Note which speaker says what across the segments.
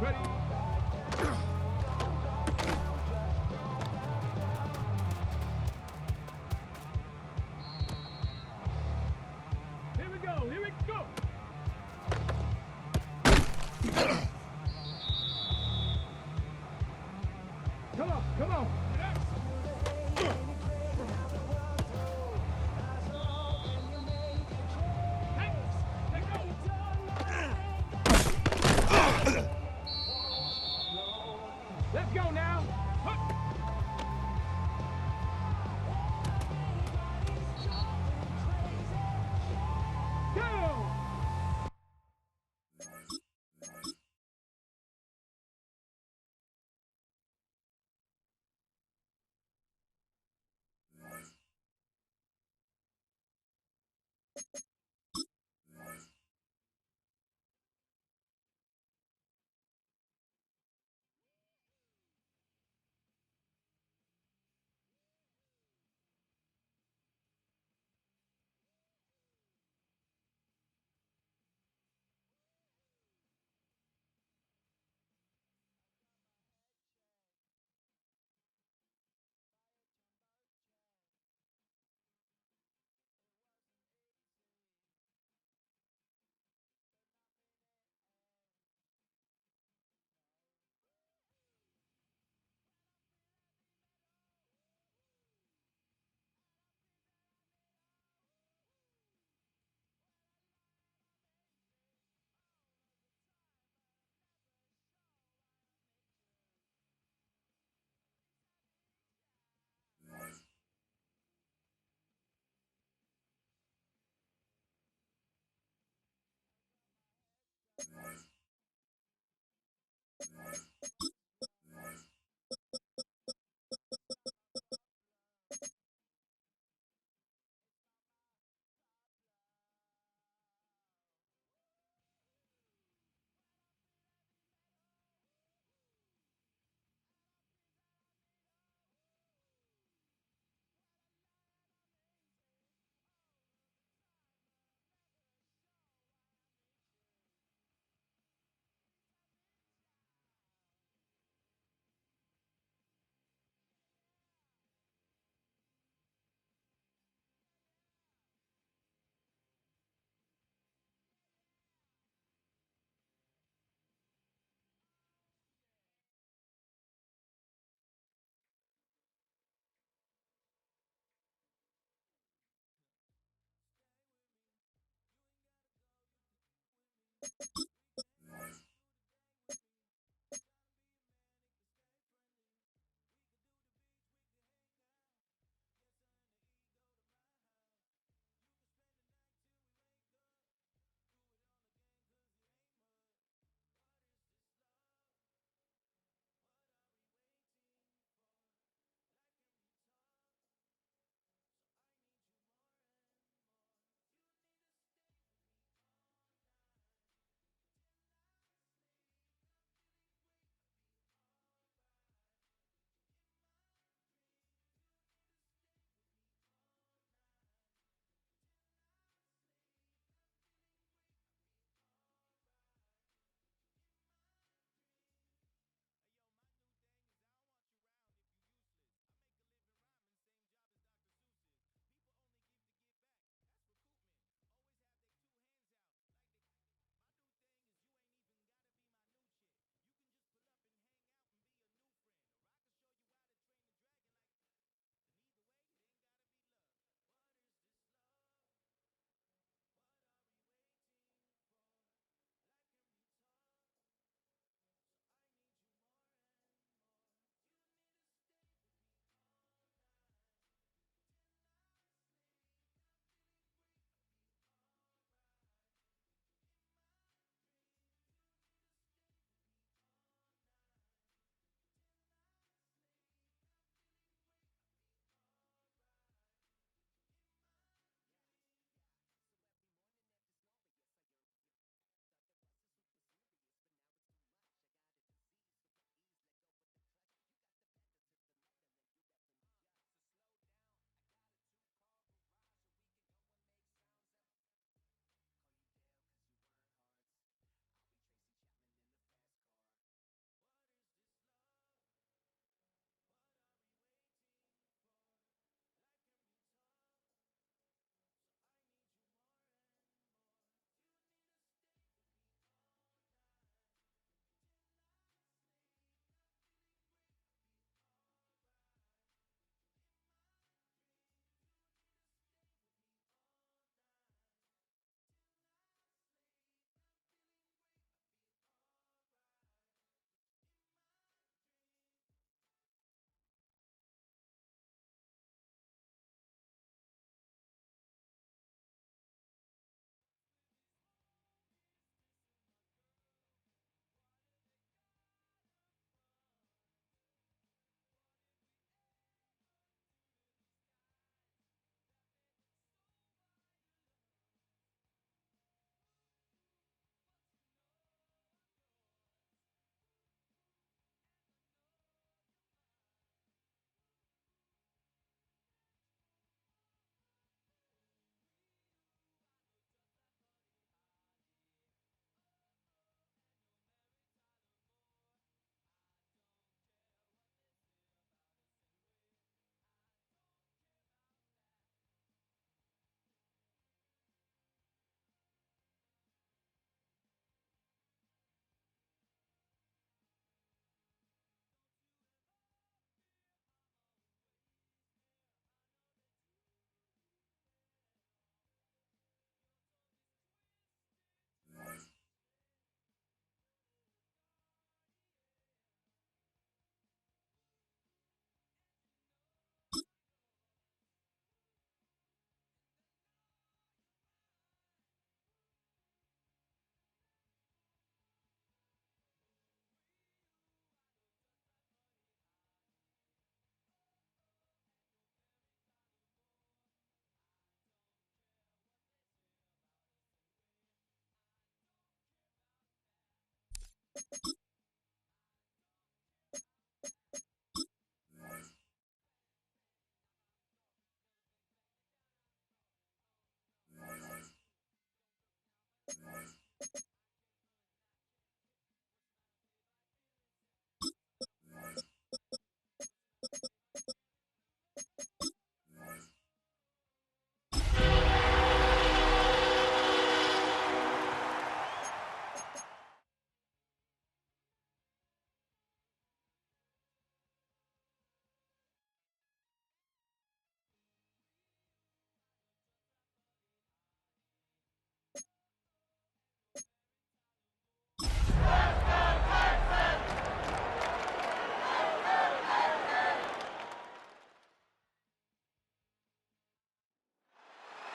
Speaker 1: Ready? Here we go. Here we go. Come on. Come on. Let's go now. Go!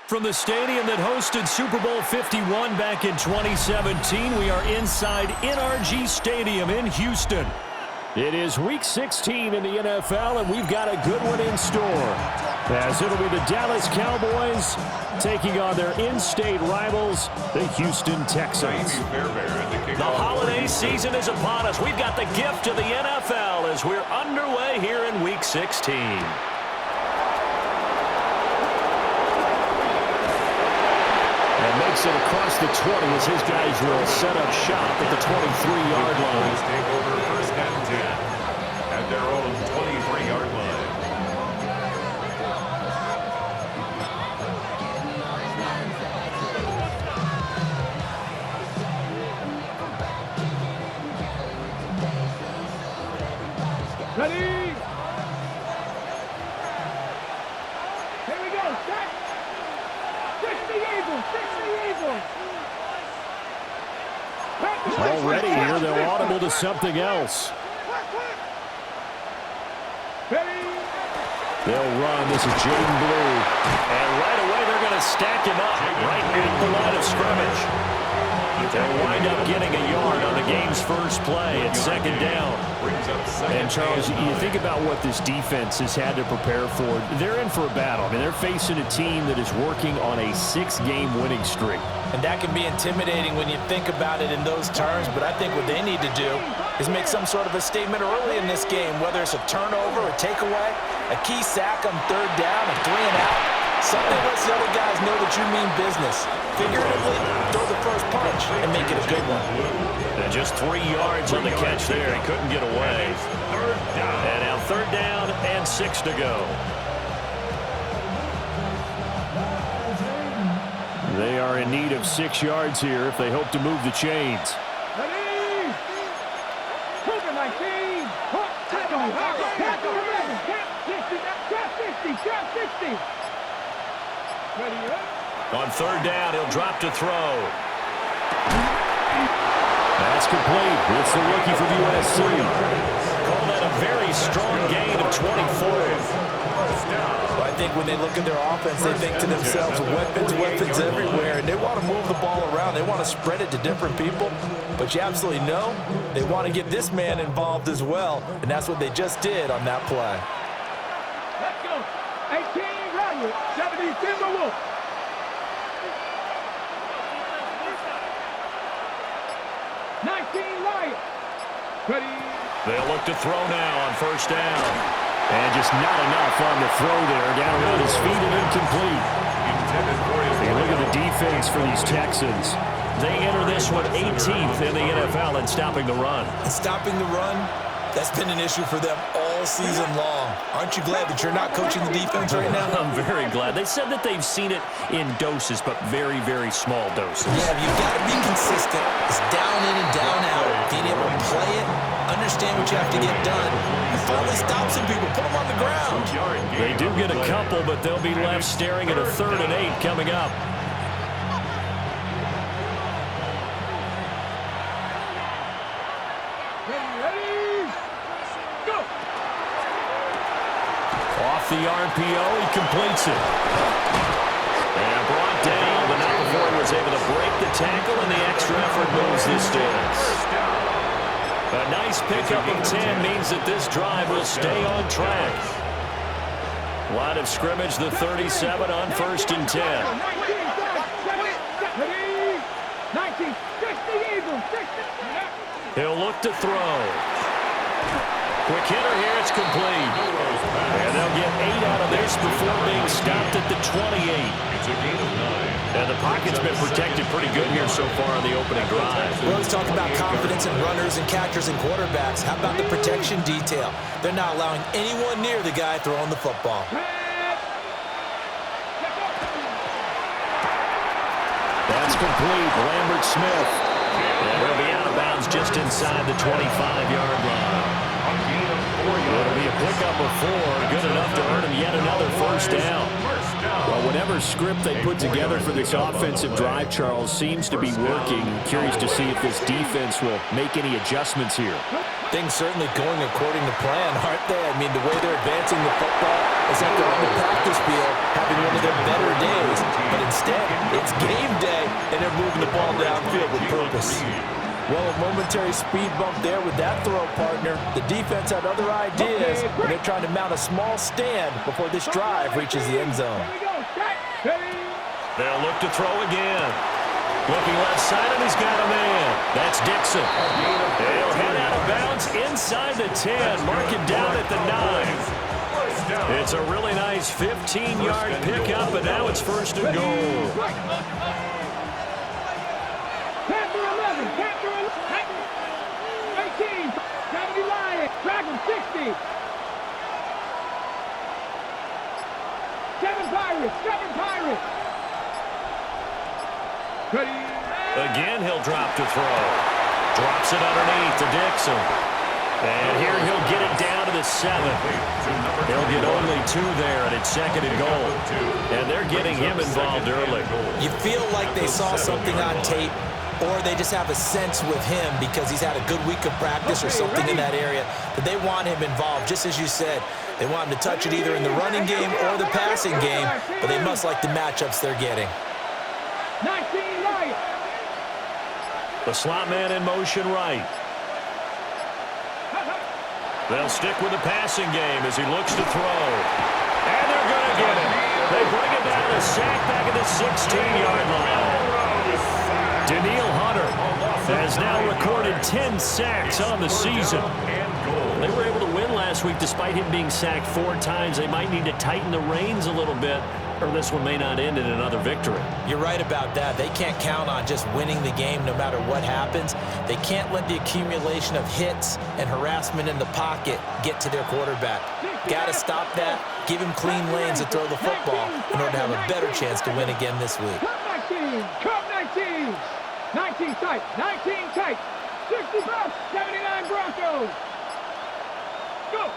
Speaker 2: From the stadium that hosted Super Bowl 51 back in 2017, we are inside NRG Stadium in Houston. It is Week 16 in the NFL, and we've got a good one in store, as it'll be the Dallas Cowboys taking on their in-state rivals, the Houston Texans. The holiday season is upon us. We've got the gift of the NFL as we're underway here in Week 16. Makes it across the 20 as his guys will set up shop at the 23-yard line.
Speaker 3: Take over first and 10 at their own 23-yard line.
Speaker 1: Ready? Here we go. Set. 60 Eagles. 60 Eagles.
Speaker 2: Already here, they'll audible to something else.
Speaker 1: Ready?
Speaker 2: They'll run. This is Jaden Blue. And right away, they're going to stack him up right at the line of scrimmage. They'll wind up getting a yard on the game's first play at second down. And, Charles, you think about what this defense has had to prepare for. They're in for a battle. I mean, they're facing a team that is working on a 6-game winning streak.
Speaker 4: And that can be intimidating when you think about it in those terms, but I think what they need to do is make some sort of a statement early in this game, whether it's a turnover, a takeaway, a key sack on third down, a 3-and-out. Something lets the other guys know that you mean business. Figuratively, throw the first punch and make it a good one.
Speaker 2: And just 3 yards on the catch there. He couldn't get away. And now third down and 6 to go. They are in need of 6 yards here if they hope to move the chains.
Speaker 1: Ready? Cover 19. Tackle. Tackle. Trap 60. Ready up.
Speaker 2: On third down, he'll drop to throw. That's complete. It's the rookie from USC. Call that a very strong gain of 24.
Speaker 4: Well, I think when they look at their offense, they think to themselves, weapons everywhere, and they want to move the ball around. They want to spread it to different people, but you absolutely know they want to get this man involved as well, and that's what they just did on that play.
Speaker 1: Let's go. 18 Riot, 70 Timberwolves. 19 Lions. Ready.
Speaker 2: They'll look to throw now on first down. And just not enough on the throw there. Down around his feet and incomplete. And look at the defense for these Texans. They enter this one 18th in the NFL in stopping the run.
Speaker 4: And stopping the run, that's been an issue for them all season long. Aren't you glad that you're not coaching the defense right now?
Speaker 2: I'm very glad. They said that they've seen it in doses, but very, very small doses.
Speaker 4: Yeah, you've got to be consistent. It's down in and down out. Being able to play it, understand what you have to get done, and finally stop some people, put them on the ground.
Speaker 2: They do get a couple, but they'll be left staring at a 3rd and 8 coming up. The RPO, he completes it. And brought down, but not before he was able to break the tackle, and the extra effort moves this distance. A nice pickup of 10 means that this drive will stay on track. Line of scrimmage, the 37 on 1st and 10.
Speaker 1: 19, 60 Eagles, 60.
Speaker 2: He'll look to throw. Quick hitter here, it's complete. And they'll get 8 out of this before being stopped at the 28.
Speaker 3: It's a gain of 9.
Speaker 2: And the pocket's been protected pretty good here so far on the opening drive.
Speaker 4: Well, let's talk about confidence in runners and catchers and quarterbacks. How about the protection detail? They're not allowing anyone near the guy throwing the football.
Speaker 2: That's complete. Lambert Smith. And he'll be out of bounds just inside the 25-yard line. It'll be a pickup of 4, good enough to earn him yet another first down. Well, whatever script they put together for this offensive drive, Charles, seems to be working. Curious to see if this defense will make any adjustments here.
Speaker 4: Things certainly going according to plan, aren't they? I mean, the way they're advancing the football is like they're on the practice field having one of their better days. But instead, it's game day, and they're moving the ball downfield with purpose. Well, a momentary speed bump there with that throw, partner. The defense had other ideas, and they're trying to mount a small stand before this drive reaches the end zone.
Speaker 2: They'll look to throw again. Looking left side, and he's got a man. That's Dixon. They'll head out of bounds inside the 10. Mark it down at the 9. It's a really nice 15-yard pickup, and now it's first and goal.
Speaker 1: Track him, 60. 7 Pirates, 7 Pirates. Ready.
Speaker 2: Again, he'll drop to throw. Drops it underneath to Dixon. And here he'll get it down to the 7. He'll get only 2 there, and it's second and goal. And they're getting him involved early.
Speaker 4: You feel like they saw something on tape, or they just have a sense with him because he's had a good week of practice or something in that area that they want him involved. Just as you said, they want him to touch it either in the running game or the passing game, but they must like the matchups they're getting.
Speaker 1: 19 right.
Speaker 2: The slot man in motion right. They'll stick with the passing game as he looks to throw. And they're going to get him. They bring it down a sack back at the 16-yard line. Daniil Hunter has now recorded 10 sacks on the season. They were able to win last week despite him being sacked 4 times. They might need to tighten the reins a little bit, or this one may not end in another victory.
Speaker 4: You're right about that. They can't count on just winning the game no matter what happens. They can't let the accumulation of hits and harassment in the pocket get to their quarterback. Got to stop that, give him clean lanes to throw the football in order to have a better chance to win again this week.
Speaker 1: Cup 19. 19 tight, 19 tight. 60 Bucks, 79 Broncos. Go.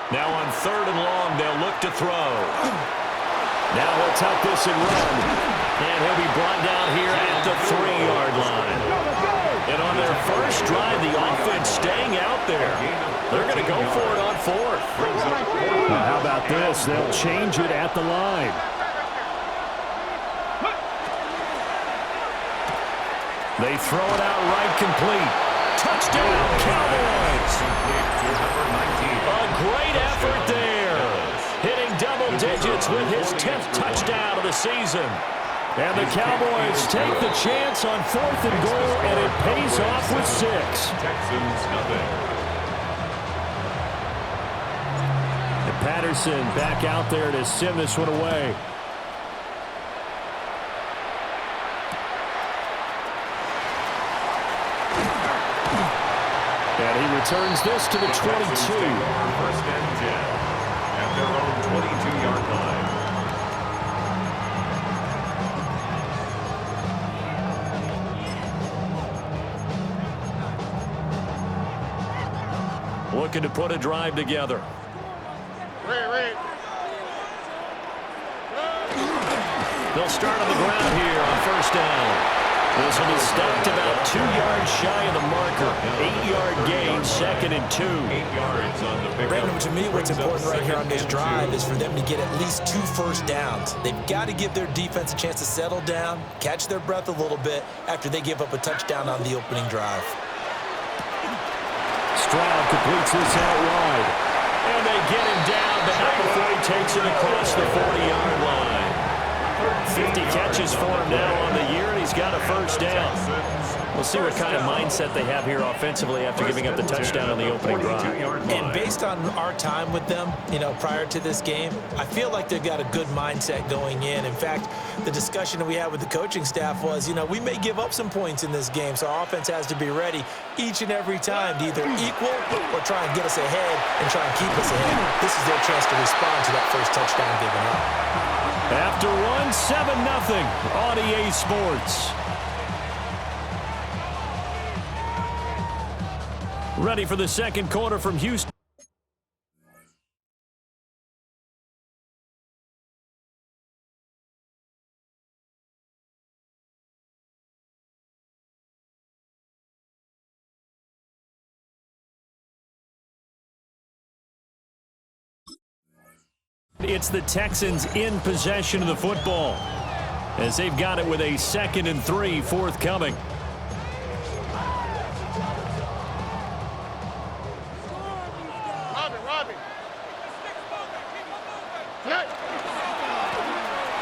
Speaker 2: Now on 3rd and long, they'll look to throw. Now he'll tuck this and run. And he'll be brought down here at the 3-yard line. And on their first drive, the offense staying out there. They're going to go for it on 4th.
Speaker 5: Now how about this? They'll change it at the line.
Speaker 2: They throw it out right complete. Touchdown, Cowboys! A great effort there. Hitting double digits with his 10th touchdown of the season. And the Cowboys take the chance on 4th and goal, and it pays off with 6.
Speaker 3: Texans nothing.
Speaker 2: And Patterson back out there to send this one away. And he returns this to the 22.
Speaker 3: First and 10 at their own 22-yard line.
Speaker 2: Looking to put a drive together. They'll start on the ground here on first down. This one is stopped about 2 yards shy of the marker. 8-yard gain, 2nd and 2.
Speaker 3: 8 yards on the pickup.
Speaker 4: Brandon, to me, what's important right here on this drive is for them to get at least 2 first downs. They've got to give their defense a chance to settle down, catch their breath a little bit after they give up a touchdown on the opening drive.
Speaker 2: Stroud completes this out wide. And they get him down, but not before he takes it across the 40-yard line. 50 catches for him now on the year, and he's got a first down. We'll see what kind of mindset they have here offensively after giving up the touchdown on the opening drive.
Speaker 4: And based on our time with them, prior to this game, I feel like they've got a good mindset going in. In fact, the discussion that we had with the coaching staff was, we may give up some points in this game, so our offense has to be ready each and every time to either equal or try and get us ahead and try and keep us ahead. This is their chance to respond to that first touchdown given up.
Speaker 2: After one, 7-0 on EA Sports. Ready for the second quarter from Houston. It's the Texans in possession of the football as they've got it with a 2nd and 3 forthcoming.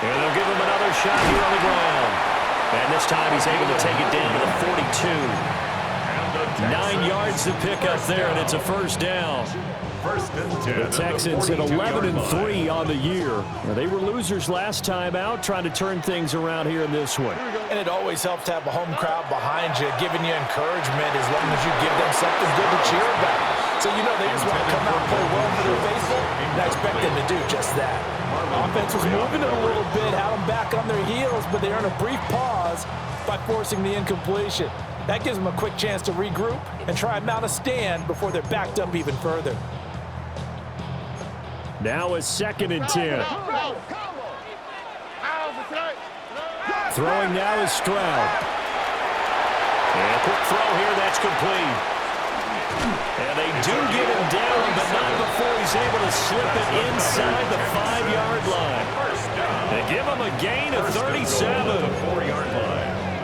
Speaker 2: And they'll give him another shot here on the ground. And this time he's able to take it down to the 42. 9 yards to pick up there, and it's a first down. The Texans at 11-3 on the year. They were losers last time out, trying to turn things around here in this one.
Speaker 4: And it always helps to have a home crowd behind you, giving you encouragement as long as you give them something good to cheer about. So they just want to come out and play well for their faithful, and I expect them to do just that. Offense was moving it a little bit, had them back on their heels, but they earned a brief pause by forcing the incompletion. That gives them a quick chance to regroup and try and mount a stand before they're backed up even further.
Speaker 2: Now a 2nd and 10. Throwing now is Stroud. And a quick throw here, that's complete. And they do get him down, but not before he's able to slip it inside the 5-yard line. They give him a gain of 37.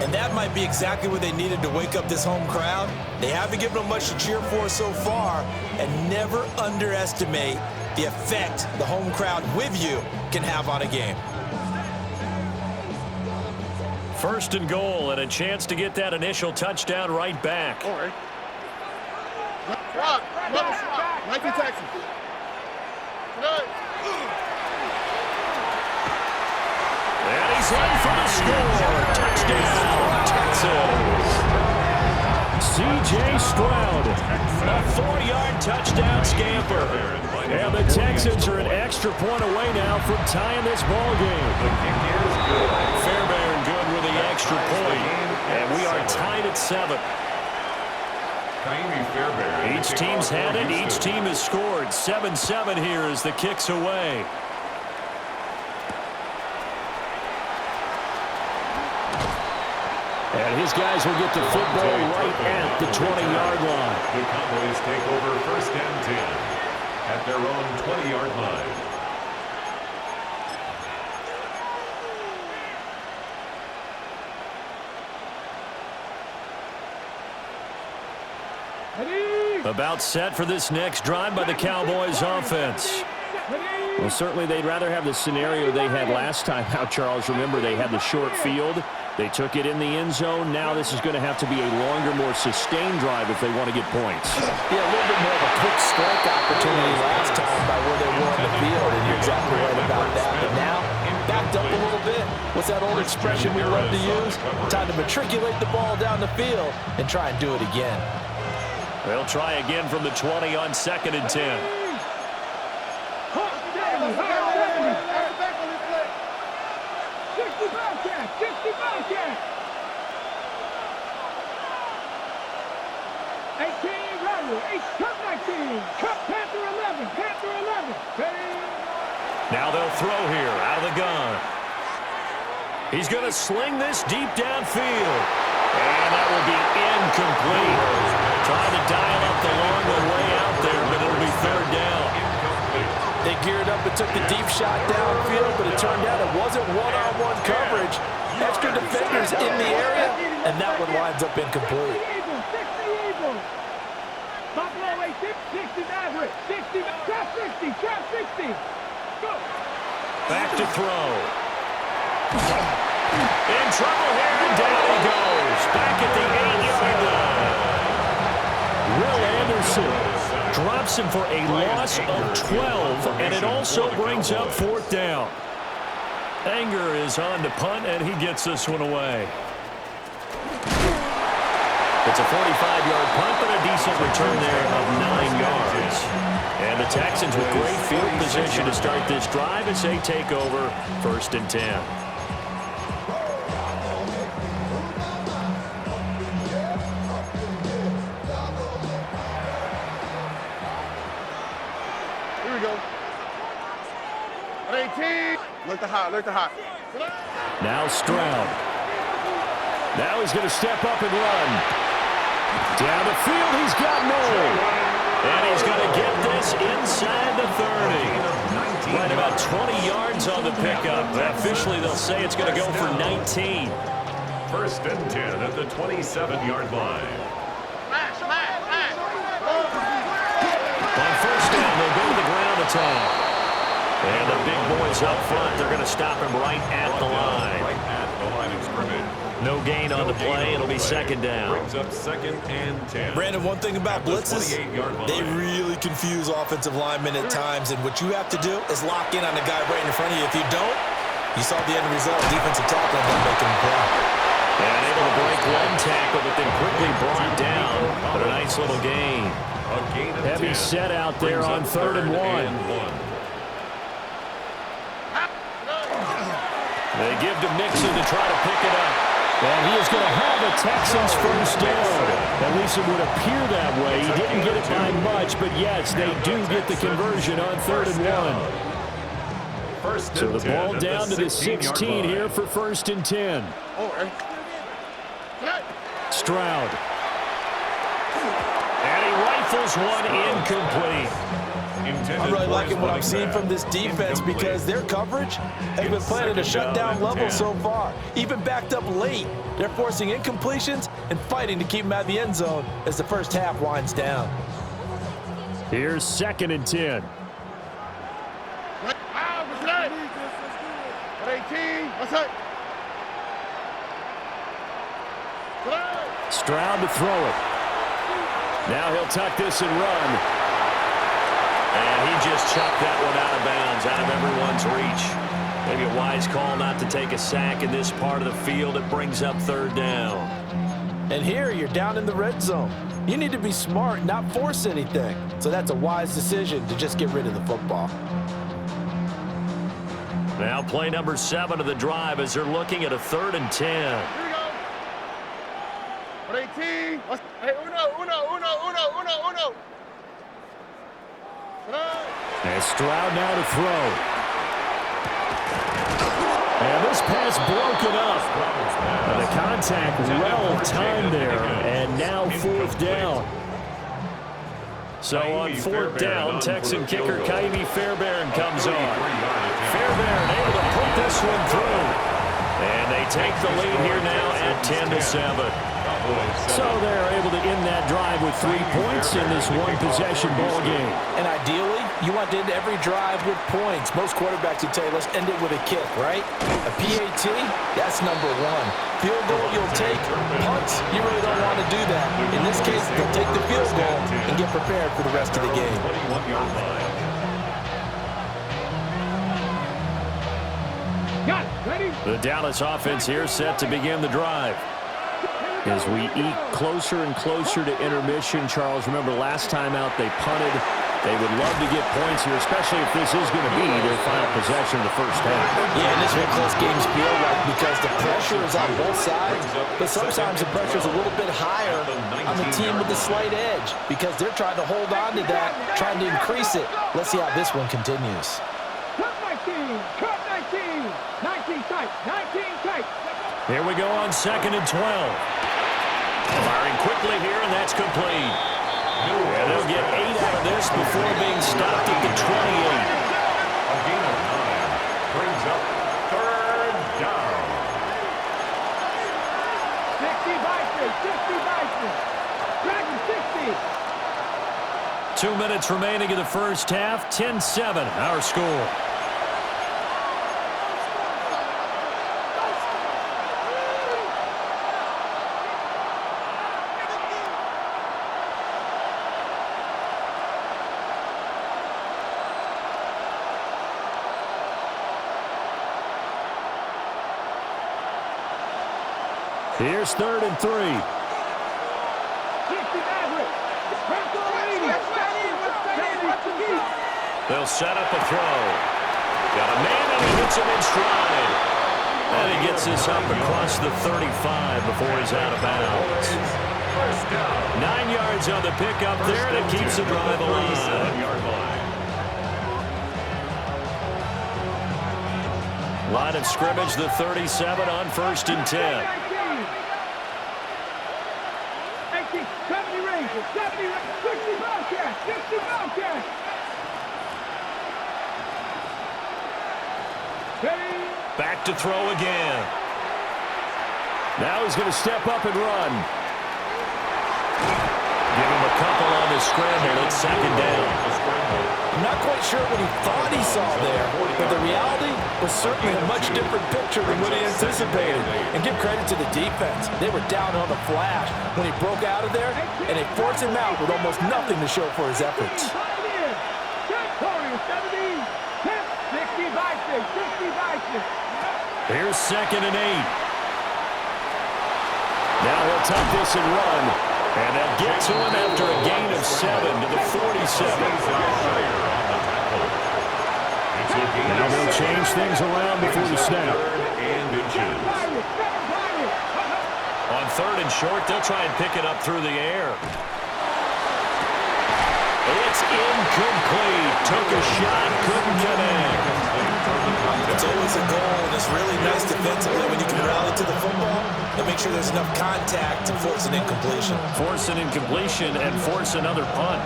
Speaker 4: And that might be exactly what they needed to wake up this home crowd. They haven't given them much to cheer for so far, and never underestimate the effect the home crowd with you can have on a game.
Speaker 2: 1st and goal, and a chance to get that initial touchdown right back. And he's in for the score. Touchdown, Texans. C.J. Stroud, a 4-yard touchdown scamper. And the Texans are an extra point away now from tying this ball game. Fairbairn good with the extra point. And we are tied at 7. Each team's had it. Each team has scored. 7-7 here as the kick's away. And his guys will get the football right at the 20-yard line.
Speaker 3: The Cowboys take over 1st and 10 at their own 20-yard line.
Speaker 2: About set for this next drive by the Cowboys offense. Well, certainly they'd rather have the scenario they had last time out, Charles. Remember, they had the short field. They took it in the end zone. Now this is going to have to be a longer, more sustained drive if they want to get points.
Speaker 4: Yeah, a little bit more of a quick strike opportunity last time by where they were on the field, and you're exactly right about that. But now, backed up a little bit. What's that old expression we love to use? Time to matriculate the ball down the field and try and do it again.
Speaker 2: They'll try again from the 20 on 2nd and 10. Now they'll throw here out of the gun. He's going to sling this deep downfield. And that will be incomplete. Trying to dial up the long way out there, but it'll be 3rd down.
Speaker 4: They geared up and took the deep shot downfield, but it turned out it wasn't one-on-one coverage. Extra defenders in the area, and that one winds up incomplete.
Speaker 2: Back to throw. In trouble here, and down he goes. Back at the 8-yard takes him for a loss of 12, and it also brings up fourth down. Anger is on to punt, and he gets this one away. It's a 45-yard punt, but a decent return there of 9 yards. And the Texans with great field position to start this drive as they take over 1st and 10.
Speaker 1: Here we go. 18. Look to hot.
Speaker 2: Now Stroud. Now he's going to step up and run. Down the field, he's got Noel. And he's going to get this inside the 30. Right about 20 yards on the pickup. Officially, they'll say it's going to go for 19.
Speaker 3: 1st and 10 at the 27-yard line.
Speaker 2: On 1st down, they'll go to the ground attack. And the big boys up front, they're going to stop him right at the line.
Speaker 3: Right at the line of scrimmage.
Speaker 2: No gain on the play. It'll be 2nd down.
Speaker 3: Brings up 2nd and 10.
Speaker 4: Brandon, one thing about blitzes, they really confuse offensive linemen at times, and what you have to do is lock in on the guy right in front of you. If you don't, you saw the end result. Defensive tackle and then making a play.
Speaker 2: And able to break one tackle, but then quickly brought down. But a nice little gain. Heavy set out there on 3rd and 1. They give to Mixon to try to pick it up. And he is going to have a Texans 1st down. At least it would appear that way. He didn't get it by much, but yes, they do get the conversion on 3rd and 1. So the ball down to the 16 here for 1st and 10. Stroud. And he rifles one incomplete.
Speaker 4: I'm really liking what I'm seeing from this defense because their coverage has been playing at a shutdown level so far. Even backed up late, they're forcing incompletions and fighting to keep them out of the end zone as the first half winds down.
Speaker 2: Here's 2nd and 10.
Speaker 1: 18. What's up?
Speaker 2: Stroud to throw it. Now he'll tuck this and run. And he just chucked that one out of bounds, out of everyone's reach. Maybe a wise call not to take a sack in this part of the field. It brings up 3rd down.
Speaker 4: And here you're down in the red zone. You need to be smart, not force anything. So that's a wise decision to just get rid of the football.
Speaker 2: Now play number 7 of the drive as they're looking at a 3rd and 10.
Speaker 1: Here we go. 18. Hey, uno.
Speaker 2: And Stroud now to throw. And this pass broken up. And the contact well timed there. And now 4th down. So on 4th down, Texan kicker Ka'imi Fairbairn comes on. Fairbairn able to put this one through. And they take the lead here now at 10-7. So they're able to end that drive with 3 points in this one-possession ball game.
Speaker 4: And ideally, you want to end every drive with points. Most quarterbacks would tell you, let's end it with a kick, right? A PAT, that's number 1. Field goal, you'll take. Punts, you really don't want to do that. In this case, they'll take the field goal and get prepared for the rest of the game.
Speaker 1: Got it. Ready?
Speaker 2: The Dallas offense here set to begin the drive. As we eke closer and closer to intermission, Charles, remember last time out they punted. They would love to get points here, especially if this is going to be their final possession of the first half.
Speaker 4: Yeah, and this is what close games feel like because the pressure is on both sides, but sometimes the pressure is a little bit higher on the team with the slight edge because they're trying to hold on to that, trying to increase it. Let's see how this one continues.
Speaker 1: Cut 19. Cut 19. 19 tight. 19 tight.
Speaker 2: Here we go on 2nd and 12. Firing quickly here, and that's complete. And they'll get 8 out of this before being stopped at the 28.
Speaker 3: A gain of 9 brings up 3rd down.
Speaker 1: 60 Bison. 60 Bison. Dragon 60.
Speaker 2: 2 minutes remaining in the first half. 10-7, our score. Here's 3rd and 3. They'll set up a throw. Got a man and he hits him in stride. And he gets this up across the 35 before he's out of bounds. 9 yards on the pickup there, and it keeps the drive alive. Line of scrimmage, the 37 on 1st and 10.
Speaker 1: 70 Rangers, 70 Rangers, 60 Bobcats, 60 Bobcats.
Speaker 2: Back to throw again. Now he's going to step up and run. Give him a couple on the scramble. It's 2nd down.
Speaker 4: I'm not quite sure what he thought he saw there, but the reality was certainly a much different picture than what he anticipated. And give credit to the defense. They were down on the flash when he broke out of there, and they forced him out with almost nothing to show for his efforts.
Speaker 2: Here's 2nd and 8. Now he'll tuck this and run. And they'll get to him after a gain of 7 to the 47. Now they'll change things around before the snap. On 3rd and short, they'll try and pick it up through the air. It's incomplete. Took a shot, couldn't connect.
Speaker 4: It's always a goal, and it's really nice defensively when you can rally to the football and make sure there's enough contact to force an incompletion.
Speaker 2: Force an incompletion and force another punt.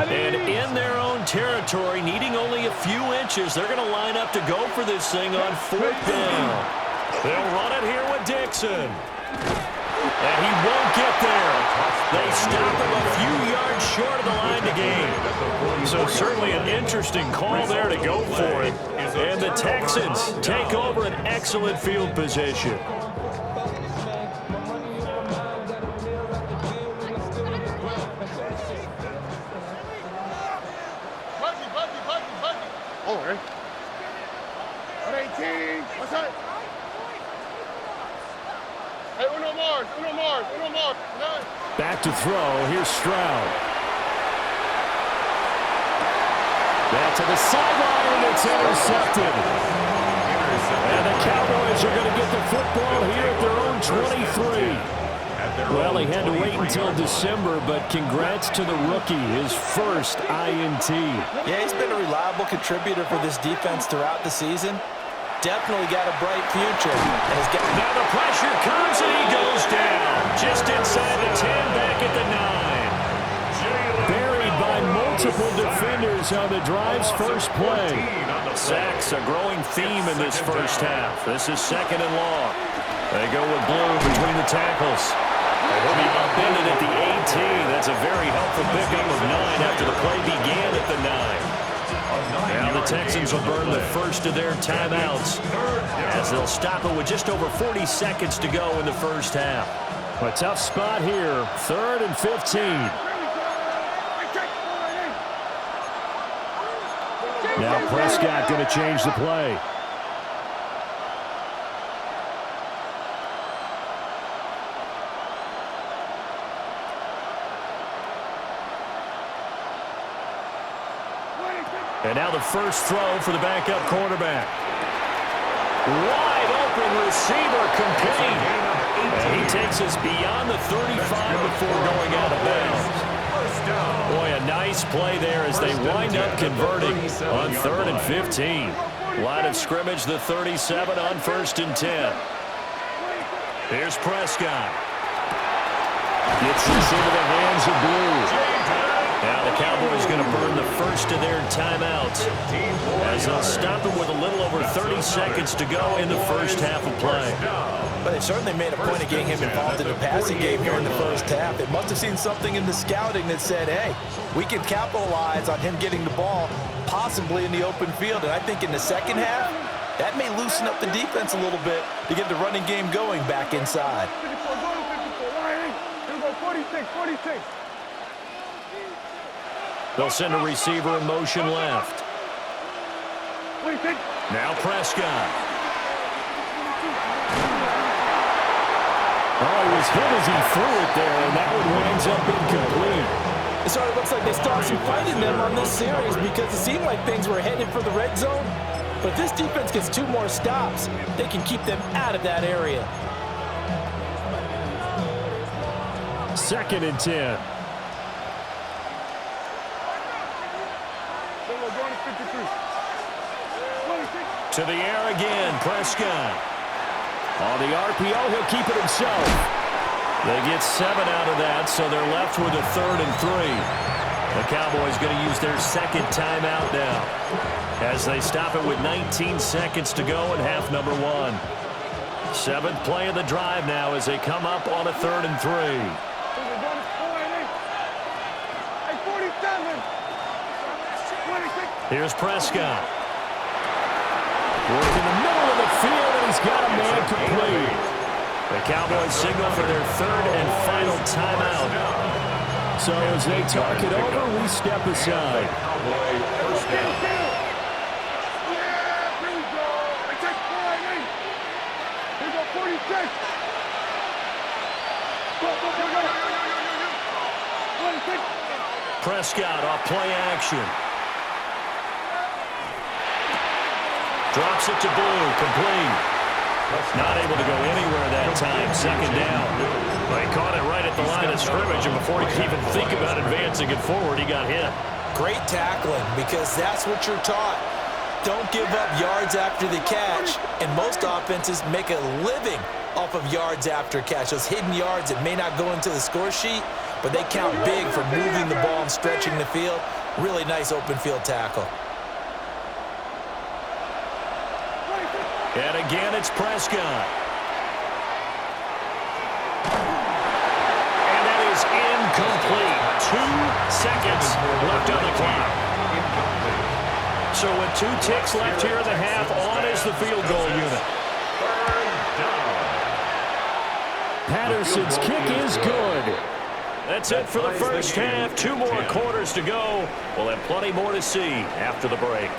Speaker 2: And in their own territory, needing only a few inches, they're going to line up to go for this thing on 4th down. They'll run it here with Dixon. And he won't get there. They stop him a few yards short of the line to gain. So certainly an interesting call there to go for it. And the Texans take over an excellent field position. Back to throw. Here's Stroud. Back to the sideline, and it's intercepted. And the Cowboys are going to get the football here at their own 23. Well, he had to wait until December, but congrats to the rookie, his first INT.
Speaker 4: Yeah, he's been a reliable contributor for this defense throughout the season. Definitely got a bright future.
Speaker 2: Now the pressure comes, and he goes down. Just inside the 10, back at the 9. Buried by multiple defenders on the drive's first play. Sacks, a growing theme in this first half. This is 2nd and long. They go with Blue between the tackles. He'll be upended at the 18. That's a very helpful pickup of 9 after the play began at the 9. Now the Texans will burn the first of their timeouts as they'll stop it with just over 40 seconds to go in the first half. A tough spot here, 3rd and 15. Now Prescott going to change the play. And now the first throw for the backup quarterback. Wide open receiver, Kincaid. And he takes us beyond the 35 before going out of bounds. Boy, a nice play there as they wind up converting on 3rd and 15. Line of scrimmage, the 37 on 1st and 10. Here's Prescott. Gets this into the hands of Blue. Now the Cowboys going to burn the first of their timeouts as they'll stop it with a little over 30 seconds to go in the first half of play.
Speaker 4: But they certainly made a point of getting him involved in the passing game here in the first half. They must have seen something in the scouting that said, hey, we can capitalize on him getting the ball possibly in the open field. And I think in the second half, that may loosen up the defense a little bit to get the running game going back inside.
Speaker 1: 46.
Speaker 2: They'll send a receiver in motion left. Now Prescott. Oh, he was hit as he threw it there, and that one winds up incomplete.
Speaker 4: It sort of looks like they stopped some fighting them on this series because it seemed like things were headed for the red zone. But if this defense gets 2 more stops, they can keep them out of that area.
Speaker 2: 2nd and 10. To the air again, Prescott. On the RPO, he'll keep it himself. They get 7 out of that, so they're left with a 3rd and 3. The Cowboys going to use their 2nd timeout now as they stop it with 19 seconds to go in half number 1. 7th play of the drive now as they come up on a 3rd and 3. Here's Prescott. Work in the middle of the field, and he's got a man complete. The Cowboys signal for their 3rd and final timeout. So as they talk it over, we step aside. Prescott off play action. Drops it to Blue, complete. Not able to go anywhere that time, 2nd down. They caught it right at the line of scrimmage, and before he could even think about advancing it forward, he got hit.
Speaker 4: Great tackling, because that's what you're taught. Don't give up yards after the catch, and most offenses make a living off of yards after catch. Those hidden yards that may not go into the score sheet, but they count big for moving the ball and stretching the field. Really nice open field tackle.
Speaker 2: And again, it's Prescott. And that is incomplete. 2 seconds left on the clock. So with 2 ticks left here in the half, on is the field goal unit. Patterson's kick is good. That's it for the first half. 2 more quarters to go. We'll have plenty more to see after the break.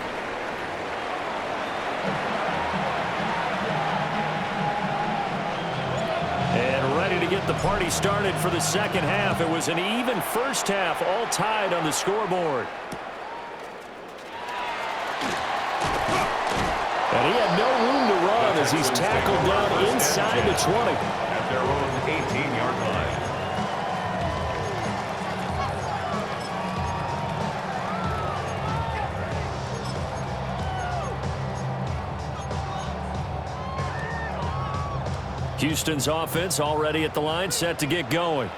Speaker 2: To get the party started for the 2nd half. It was an even first half, all tied on the scoreboard. And he had no room to run as he's tackled down inside the 20.
Speaker 3: At their own 18-yard line.
Speaker 2: Houston's offense already at the line, set to get going.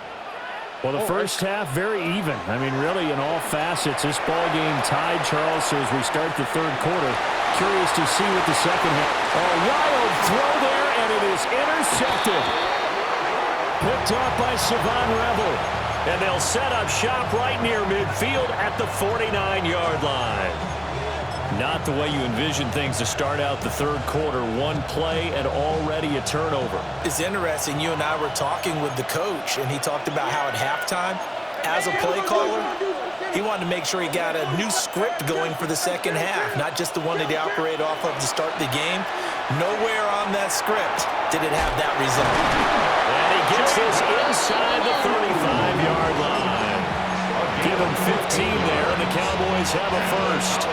Speaker 2: Well, the first half, very even. I mean, really, in all facets, this ball game tied, Charles, so as we start the 3rd quarter. Curious to see what the 2nd half. Oh, wild throw there, and it is intercepted. Picked up by Savon Revel. And they'll set up shop right near midfield at the 49-yard line. Not the way you envision things to start out the 3rd quarter. 1 play and already a turnover.
Speaker 4: It's interesting. You and I were talking with the coach, and he talked about how at halftime, as a play caller, he wanted to make sure he got a new script going for the 2nd half, not just the one that he operated off of to start the game. Nowhere on that script did it have that result.
Speaker 2: And he gets this inside the 35-yard line. Give him 15 there, and the Cowboys have a first.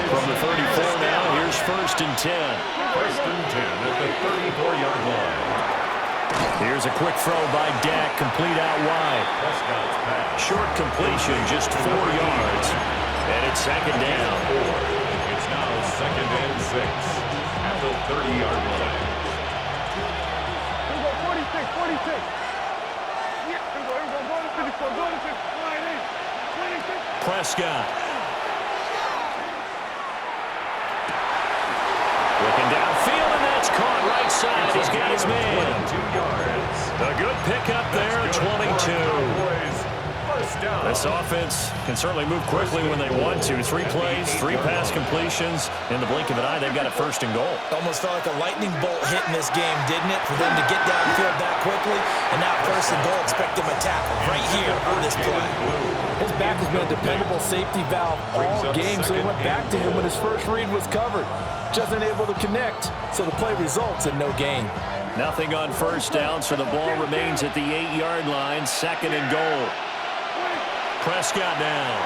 Speaker 2: From the 34 now, here's 1st and 10.
Speaker 3: 1st and 10 at the 34-yard line.
Speaker 2: Here's a quick throw by Dak, complete out wide. Short completion, just 4 yards. And it's 2nd down.
Speaker 3: It's now 2nd and 6 at the 30-yard line.
Speaker 1: 46.
Speaker 2: Prescott. Looking downfield, and that's caught right side. He's got his man.
Speaker 3: 2 yards.
Speaker 2: A good pickup there at 22. This offense can certainly move quickly when they want to. 3 plays, 3 pass completions. In the blink of an eye, they've got it 1st and goal.
Speaker 4: Almost felt like a lightning bolt hit in this game, didn't it? For them to get downfield that quickly. And now 1st and goal, expect them to tackle right here on this play. His back has been a dependable safety valve all game, so he went back to him when his first read was covered. Just unable to connect, so the play results in no gain.
Speaker 2: Nothing on first down, so the ball remains at the 8-yard line, 2nd and goal. Prescott now.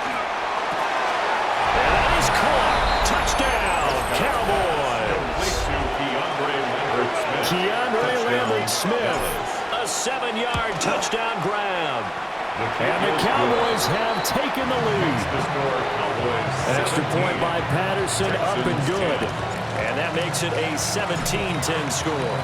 Speaker 2: And that is caught. Touchdown, Cowboys. Keandre Lambert-Smith, a 7-yard touchdown grab. And the Cowboys have taken the lead. Extra point by Patterson, up and good. And that makes it a 17-10 score.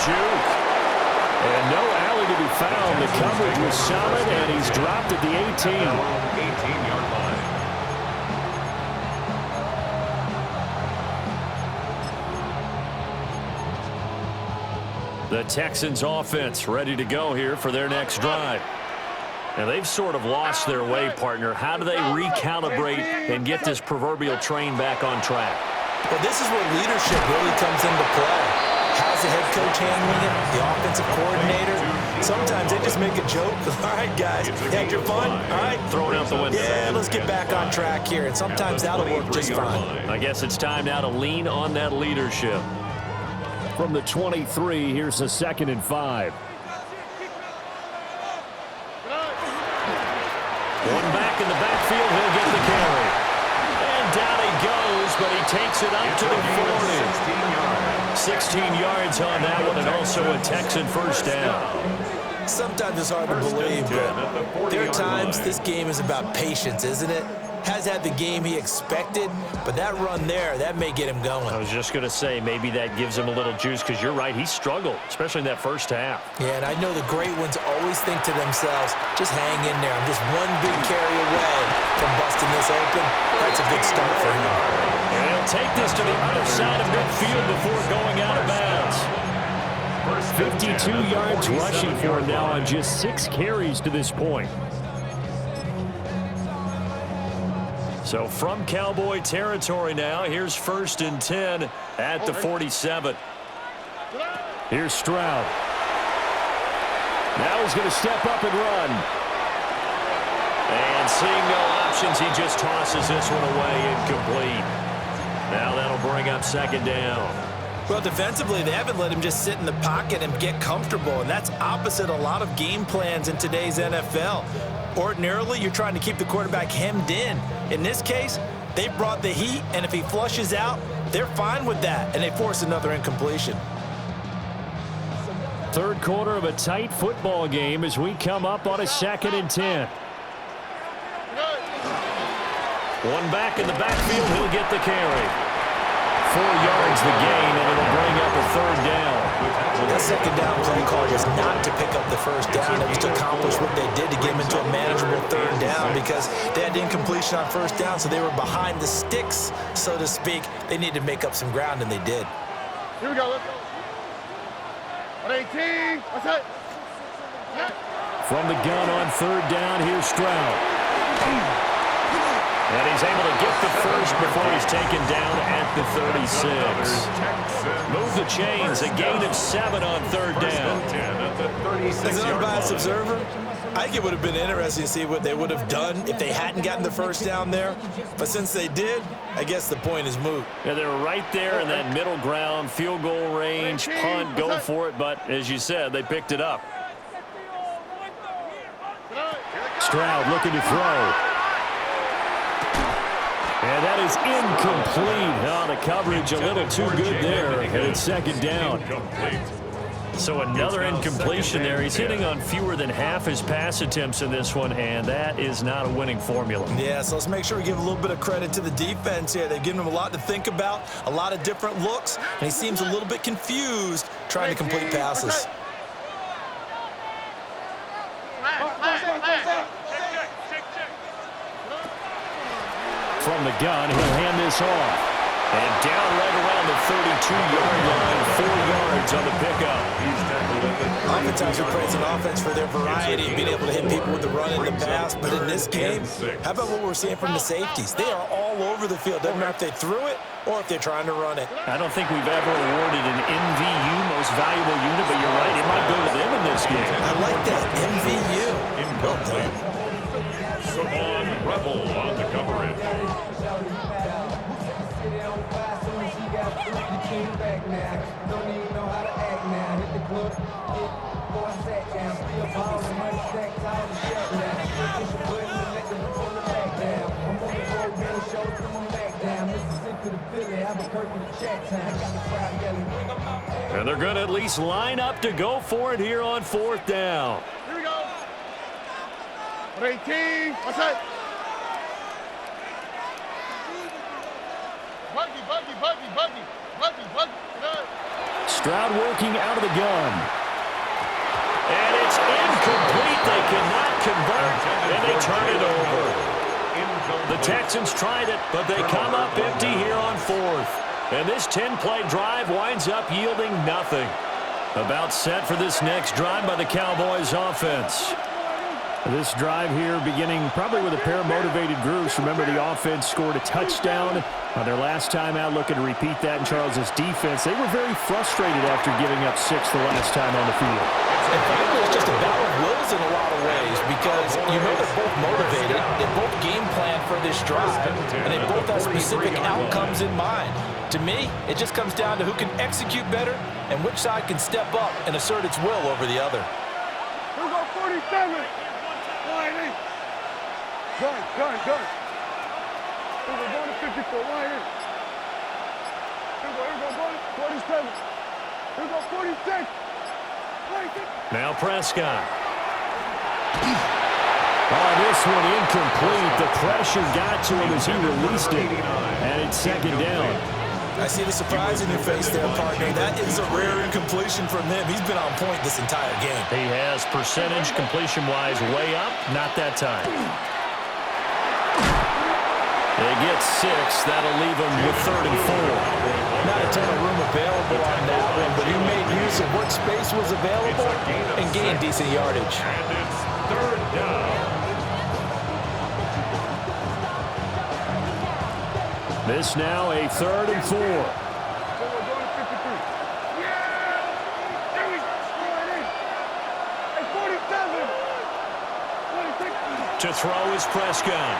Speaker 2: Juke. And no alley to be found. The coverage was solid, and he's dropped at the 18.
Speaker 3: 18-yard line.
Speaker 2: The Texans offense ready to go here for their next drive. And they've sort of lost their way, partner. How do they recalibrate and get this proverbial train back on track?
Speaker 4: Well, this is where leadership really comes into play. How's the head coach handling it? The offensive coordinator? Sometimes they just make a joke. All right, guys, had your fun? All right.
Speaker 2: Throw it out the window.
Speaker 4: Yeah, let's get back on track here. And sometimes that'll work just fine.
Speaker 2: I guess it's time now to lean on that leadership. From the 23, here's a 2nd and 5. One back in the backfield, he'll get the carry. And down he goes, but he takes it up to the 40. 16 yards on that one, and also a Texan first down.
Speaker 4: Sometimes it's hard to believe, but there are times this game is about patience, isn't it? Has had the game he expected, but that run there, that may get him going.
Speaker 2: I was just going to say, maybe that gives him a little juice, because you're right, he struggled, especially in that first half.
Speaker 4: Yeah, and I know the great ones always think to themselves, just hang in there. I'm just one big carry away from busting this open. That's a good start for him.
Speaker 2: And he'll take this to the other side of midfield before going out of bounds. 52 yards rushing for him now on just 6 carries to this point. So from Cowboy territory now, here's 1st and 10 at the 47. Here's Stroud. Now he's going to step up and run. And seeing no options, he just tosses this one away, incomplete. Now that'll bring up 2nd down.
Speaker 4: Well, defensively, they haven't let him just sit in the pocket and get comfortable, and that's opposite a lot of game plans in today's NFL. Ordinarily, you're trying to keep the quarterback hemmed in. In this case, they brought the heat, and if he flushes out, they're fine with that, and they force another incompletion.
Speaker 2: Third quarter of a tight football game as we come up on a 2nd and 10. One back in the backfield, he'll get the carry. 4 yards the gain, and it'll bring up a 3rd down.
Speaker 4: That 2nd down play call was not to pick up the first down. It was to accomplish what they did to get him into a manageable 3rd down because they had incompletion on first down, so they were behind the sticks, so to speak. They needed to make up some ground, and they did.
Speaker 1: Here we go. Let's go. 118. What's that?
Speaker 2: From the gun on 3rd down, here's Stroud. And he's able to get the first before he's taken down at the 36. Move the chains, a gain of 7 on 3rd down.
Speaker 4: As an unbiased observer, I think it would have been interesting to see what they would have done if they hadn't gotten the first down there. But since they did, I guess the point is moot.
Speaker 2: Yeah, they were right there in that middle ground, field goal range, punt, go for it. But as you said, they picked it up. Stroud looking to throw. And that is incomplete. Oh, the coverage a little too good there. And it's 2nd down. So another incompletion there. He's hitting on fewer than half his pass attempts in this one, and that is not a winning formula.
Speaker 4: Yeah, so let's make sure we give a little bit of credit to the defense here. They've given him a lot to think about, a lot of different looks, and he seems a little bit confused trying to complete passes.
Speaker 2: From the gun, he'll hand this off. And down right around the 32-yard line, 4 yards on the pickup.
Speaker 4: Oftentimes we praise an offense for their variety and being able to hit people with the run and the pass. But in this game, how about what we're seeing from the safeties? They are all over the field. Doesn't matter if they threw it or if they're trying to run it.
Speaker 2: I don't think we've ever awarded an MVU, most valuable unit, but you're right, it might go to them in this game.
Speaker 4: I like that, MVU. Well done.
Speaker 3: Savon Rebel on the coverage.
Speaker 2: And they're going to at least line up to go for it here on 4th down.
Speaker 1: Here we go. 18. What's that? Buggy.
Speaker 2: Stroud working out of the gun. And it's incomplete. They cannot convert, and they turn it over. The Texans tried it, but they come up empty here on 4th. And this 10-play drive winds up yielding nothing. About set for this next drive by the Cowboys offense. This drive here beginning probably with a pair of motivated groups. Remember, the offense scored a touchdown on their last time out, looking to repeat that in Charles' defense. They were very frustrated after giving up 6 the last time on the field.
Speaker 4: And frankly, it's just a battle of wills in a lot of ways because you know they're both motivated, they both game plan for this drive, and they both have specific outcomes in mind. To me, it just comes down to who can execute better and which side can step up and assert its will over the other.
Speaker 1: Here we go, 47. Line in. Gun. Here we go, going to 54. Line in. Here we go, going 47. Here we go, 46.
Speaker 2: Now Prescott. Oh, this one incomplete. The pressure got to him as he released it. And it's 2nd down.
Speaker 4: I see the surprise in your face there, partner. That is a rare incompletion from him. He's been on point this entire game.
Speaker 2: He has percentage completion-wise way up. Not that time. They get 6. That'll leave them with 3rd and 4.
Speaker 4: Not a ton of room available on that one, but he made use of what space was available and gained decent yardage.
Speaker 3: And it's 3rd down.
Speaker 2: This now a 3rd and 4. To throw is Prescott.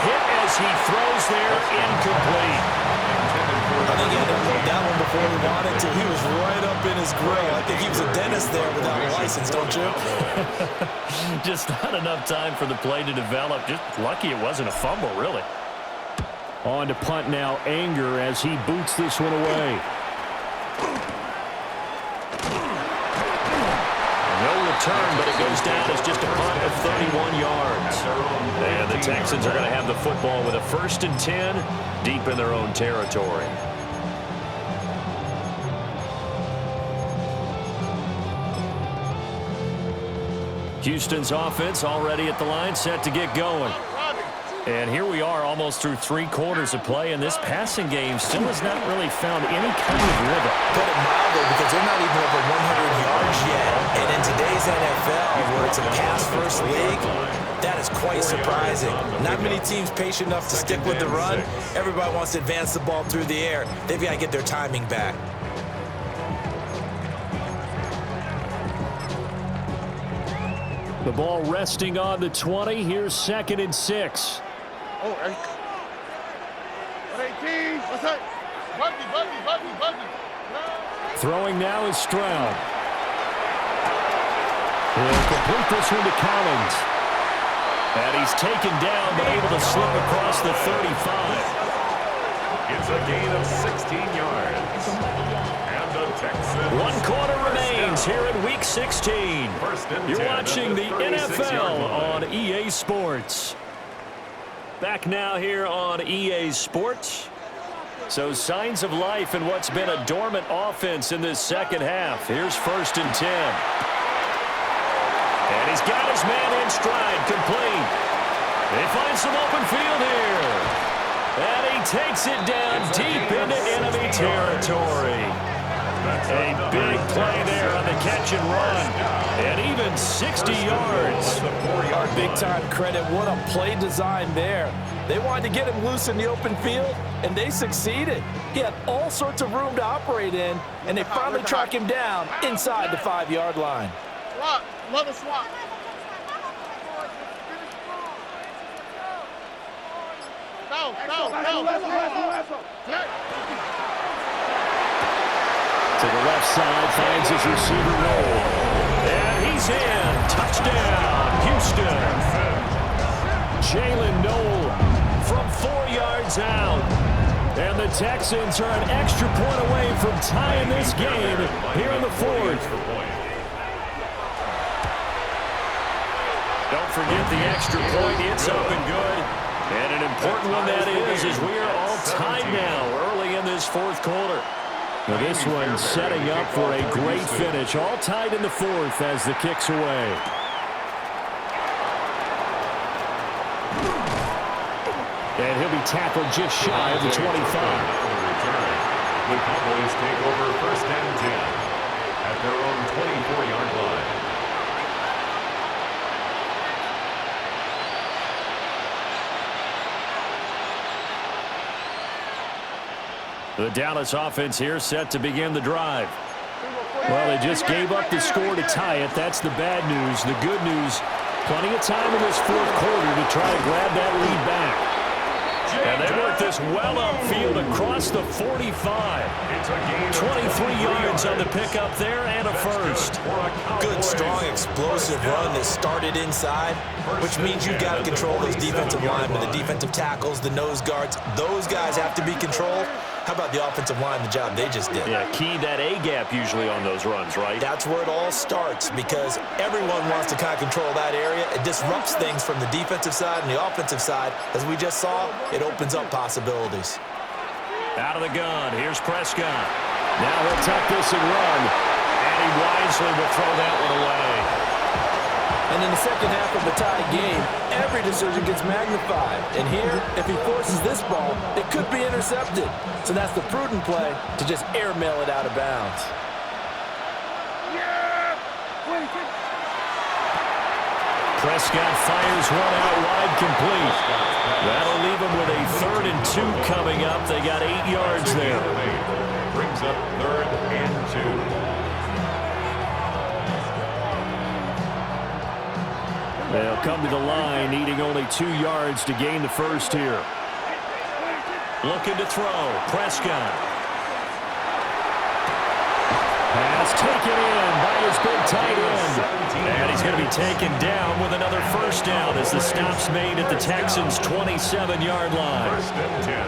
Speaker 2: Hit as he throws there, incomplete.
Speaker 4: I think he had to hold that one before he wanted to. He was right up in his grill. I think he was a dentist there without a license, don't you?
Speaker 2: Just not enough time for the play to develop. Just lucky it wasn't a fumble, really. On to punt now, Anger, as he boots this one away. No return, but it goes down as just a punt of 31 yards. And the Texans are going to have the football with a 1st and 10 deep in their own territory. Houston's offense already at the line, set to get going. And here we are almost through 3 quarters of play, and this passing game still has not really found any kind of rhythm.
Speaker 4: Put it mildly, because they're not even over 100 yards yet. And in today's NFL, where it's a pass-first league, that is quite surprising. Not many teams patient enough to stick with the run. Everybody wants to advance the ball through the air. They've got to get their timing back.
Speaker 2: The ball resting on the 20. Here's 2nd and 6.
Speaker 1: Oh, 18. What's that? Buggy.
Speaker 2: Throwing now is Stroud. He'll complete this one to Collins. And he's taken down, but able to slip across the 35.
Speaker 3: It's a gain of 16 yards. And the Texans.
Speaker 2: 1 quarter remains here in Week 16. You're watching the NFL on EA Sports. Back now here on EA Sports. So signs of life in what's been a dormant offense in this second half. Here's 1st and 10. And he's got his man in stride, complete. They find some open field here. And he takes it down deep into enemy territory. A big play there on the catch and run. And even 60 yards.
Speaker 4: Our big-time credit. What a play design there. They wanted to get him loose in the open field, and they succeeded. He had all sorts of room to operate in, and they finally track him down inside the 5-yard line.
Speaker 1: Swap. Love a swap.
Speaker 2: To the left side, finds his receiver roll. And he's in. Touchdown, Houston. Jalen Noel from 4 yards out. And the Texans are an extra point away from tying this game here in the 4th. Don't forget the extra point. It's up and good. And an important one that is as we are all tied now early in this 4th quarter. Now this one setting up for a great finish. All tied in the 4th as the kick's away. And he'll be tackled just shy of the 25.
Speaker 3: The Cowboys take over 1st and 10 at their own 24-yard line.
Speaker 2: The Dallas offense here set to begin the drive. Well, they just gave up the score to tie it. That's the bad news. The good news, plenty of time in this 4th quarter to try to grab that lead back. And they work this well upfield across the 45. 23 yards on the pickup there and a first.
Speaker 4: Good, strong, explosive run that started inside, which means you've got to control those defensive linemen, the defensive tackles, the nose guards. Those guys have to be controlled. How about the offensive line, the job they just did?
Speaker 2: Yeah, key that A-gap usually on those runs, right?
Speaker 4: That's where it all starts because everyone wants to kind of control that area. It disrupts things from the defensive side and the offensive side. As we just saw, it opens up possibilities.
Speaker 2: Out of the gun, here's Prescott. Now he'll tuck this and run. And he wisely will throw that one away.
Speaker 4: And in the second half of the tie game, every decision gets magnified. And here, if he forces this ball, it could be intercepted. So that's the prudent play to just airmail it out of bounds.
Speaker 2: Prescott fires one out wide complete. That'll leave him with a 3rd and 2 coming up. They got 8 yards there.
Speaker 3: Brings up 3rd and 2.
Speaker 2: They'll come to the line, needing only 2 yards to gain the first here. Looking to throw. Prescott. Pass taken in by his big tight end. And he's going to be taken down with another first down as the stop's made at the Texans' 27-yard line.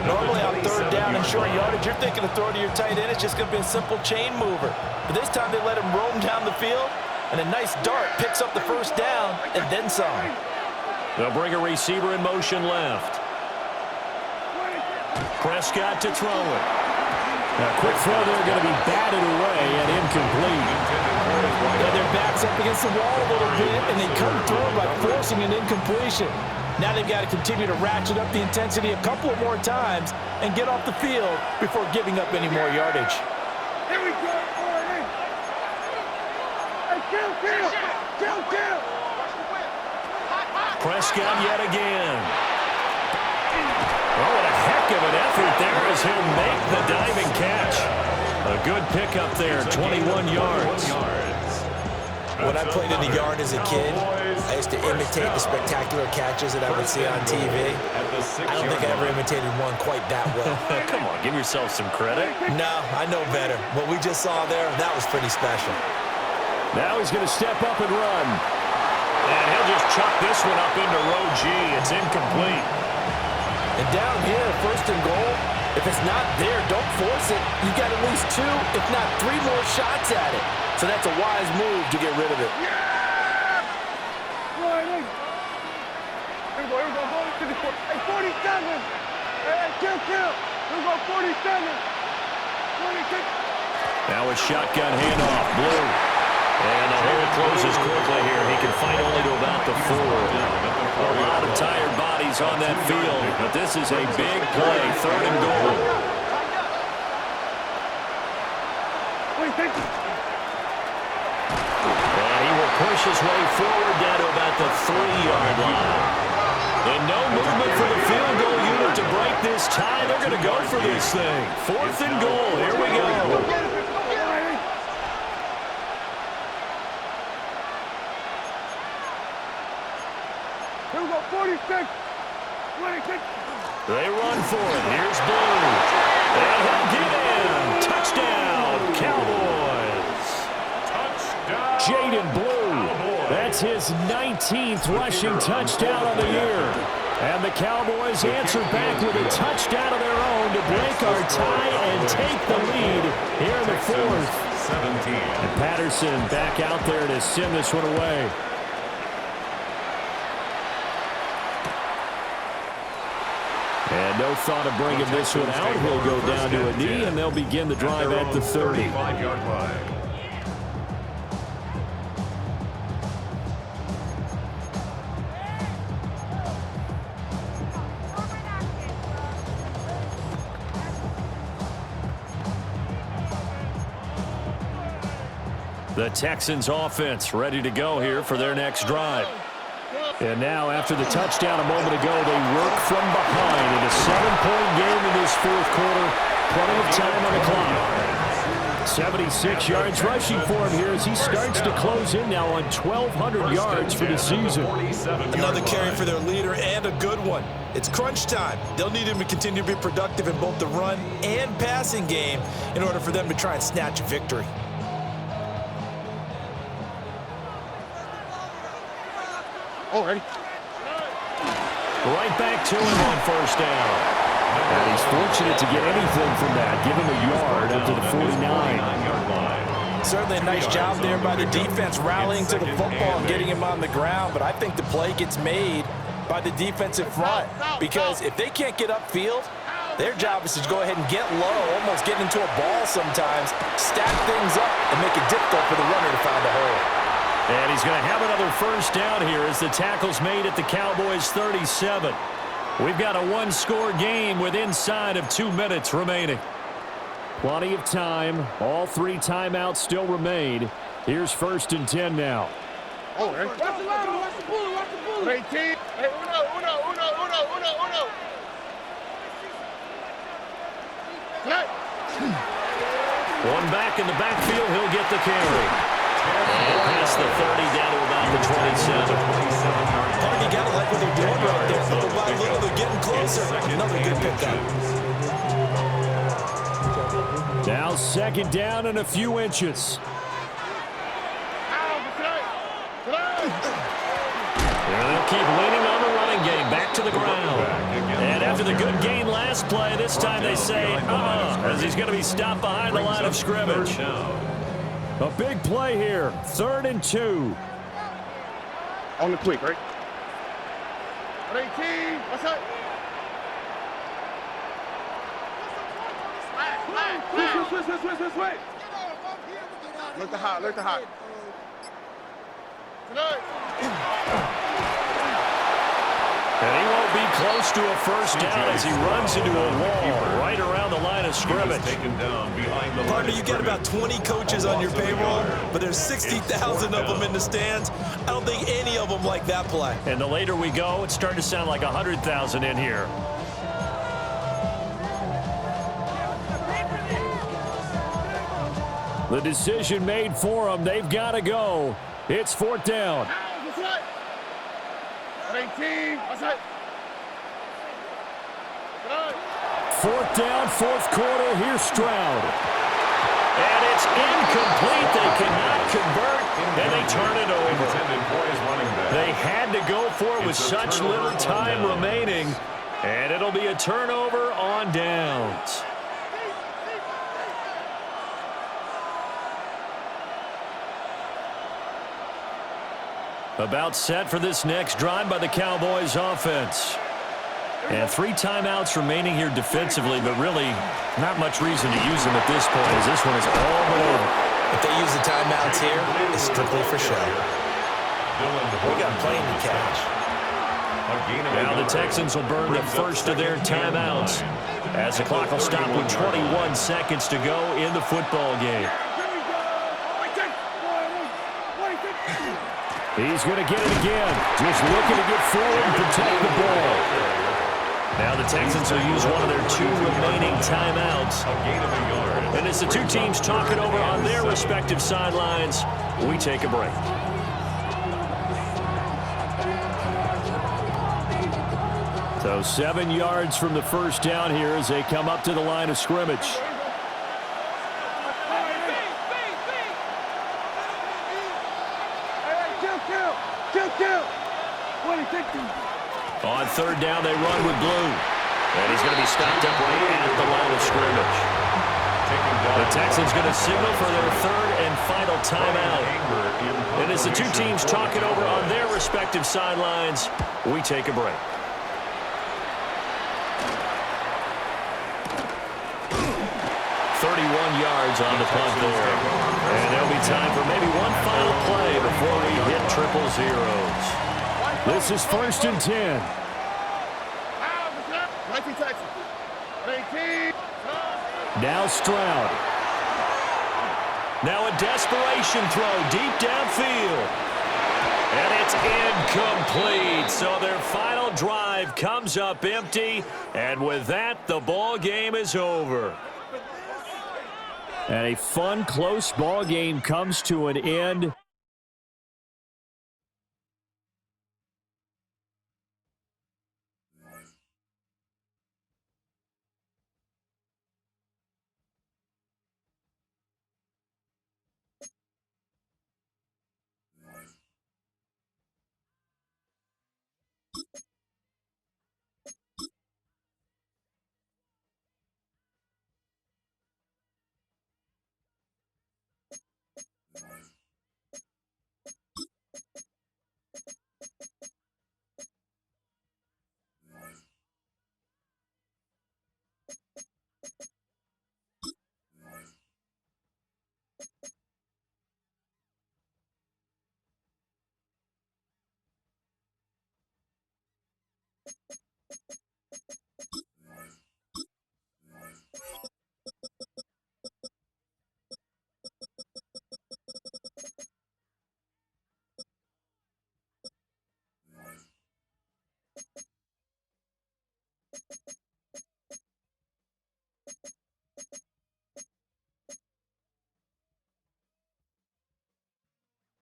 Speaker 4: Normally on 3rd down and short yardage, you're thinking of throw to your tight end. It's just going to be a simple chain mover. But this time they let him roam down the field. And a nice dart picks up the first down and then some.
Speaker 2: They'll bring a receiver in motion left. Prescott to throw it. A quick throw there going to be batted away and incomplete.
Speaker 4: Yeah, their back's up against the wall a little bit, and they come through by forcing an incompletion. Now they've got to continue to ratchet up the intensity a couple of more times and get off the field before giving up any more yardage.
Speaker 1: Here we go.
Speaker 2: Prescott yet again. Oh, what a heck of an effort there as he'll make the diving catch. A good pickup there, 21 yards.
Speaker 4: When I played in the yard as a kid, I used to imitate the spectacular catches that I would see on TV. I don't think I ever imitated one quite that well.
Speaker 2: Come on, give yourself some credit.
Speaker 4: No, I know better. What we just saw there, that was pretty special.
Speaker 2: Now he's going to step up and run. And he'll just chuck this one up into row G. It's incomplete.
Speaker 4: And down here, 1st and goal, if it's not there, don't force it. You've got at least 2, if not 3 more shots at it. So that's a wise move to get rid of it.
Speaker 1: Yeah! Here we go, 54. Hey, 47! Hey, kill! Here we go, 47! 46!
Speaker 2: Now a shotgun handoff, Blue. And the hole closes quickly here. He can fight only to about the 4. A lot of tired bodies is on that field, but this is a big play, 3rd and goal. And he will push his way forward down to about the 3-yard line. And no movement for the field goal unit to break this tie. They're going to go for this thing. 4th and goal. Here we go.
Speaker 1: Here we go, 46. 26.
Speaker 2: They run for it. Here's Blue. And he'll get in. Touchdown, Cowboys.
Speaker 3: Touchdown.
Speaker 2: Jaden Blue. That's his 19th rushing touchdown of the year. And the Cowboys answer back with a touchdown of their own to break our tie and take the lead here in the 4th.
Speaker 3: 17.
Speaker 2: And Patterson back out there to send this one away. And no thought of bringing this one out. He'll go down to a knee, and they'll begin the drive at the 30.
Speaker 3: 35-yard line.
Speaker 2: The Texans offense ready to go here for their next drive. And now, after the touchdown a moment ago, they work from behind in a 7-point game in this 4th quarter. Plenty of time on the clock. 76 yards rushing for him here as he starts to close in now on 1,200 yards for the season.
Speaker 4: Another carry for their leader and a good one. It's crunch time. They'll need him to continue to be productive in both the run and passing game in order for them to try and snatch a victory.
Speaker 1: Already.
Speaker 2: Right back to him on 1st down. And he's fortunate to get anything from that. Give him a yard up to the 49.
Speaker 4: Certainly a nice job there by the defense rallying to the football and getting him on the ground. But I think the play gets made by the defensive front. Because if they can't get upfield, their job is to go ahead and get low, almost get into a ball sometimes, stack things up, and make it difficult for the runner to find a hole.
Speaker 2: And he's going to have another 1st down here as the tackle's made at the Cowboys' 37. We've got a 1-score game with inside of 2 minutes remaining. Plenty of time. All 3 timeouts still remain. Here's 1st and 10 now.
Speaker 1: Already. Watch the line, watch the bullet, watch the bullet. 18. Hey, uno. Tonight.
Speaker 2: One back in the backfield. He'll get the carry. And past the 30 down to about the 27.
Speaker 4: You got to like what they're doing right there. Little by little, they're getting closer. Another good pickup.
Speaker 2: Now 2nd down and a few inches. And they'll keep leaning on the running game. Back to the ground. And after the good gain last play, this time they say, as he's going to be stopped behind the line of scrimmage. A big play here. 3rd and 2.
Speaker 1: On the quick, right? 18. What's up? Switch. Look to high.
Speaker 2: And he won't be close to a 1st down as he runs into a wall right around the line of scrimmage.
Speaker 4: Partner, you got about 20 coaches on your payroll, but there's 60,000 of them in the stands. I don't think any of them like that play.
Speaker 2: And the later we go, it's starting to sound like 100,000 in here. The decision made for them. They've got to go. It's 4th down.
Speaker 1: 18. What's that?
Speaker 2: 4th down, 4th quarter. Here's Stroud. And it's incomplete. They cannot convert, and they turn it over. They had to go for it with such little time remaining, and it'll be a turnover on downs. About set for this next drive by the Cowboys offense. And 3 timeouts remaining here defensively, but really not much reason to use them at this point as this one is all but over.
Speaker 4: If they use the timeouts here, it's strictly for show. We got playing to catch.
Speaker 2: Now the Texans will burn the first of their timeouts as the clock will stop with 21 seconds to go in the football game. He's going to get it again. Just looking to get forward and protect the ball. Now the Texans will use one of their 2 remaining timeouts. And as the two teams talk it over on their respective sidelines, we take a break. So 7 yards from the first down here as they come up to the line of scrimmage. On third down, they run with blue. And he's going to be stopped up right at the line of scrimmage. The Texans going to signal for their third and final timeout. And as the two teams talk it over on their respective sidelines, we take a break. Yards on the punt there. And there'll be time for maybe one final play before we hit triple zeros. This is 1st and 10. Now Stroud. Now a desperation throw deep downfield. And it's incomplete. So their final drive comes up empty. And with that, the ball game is over. And a fun, close ball game comes to an end.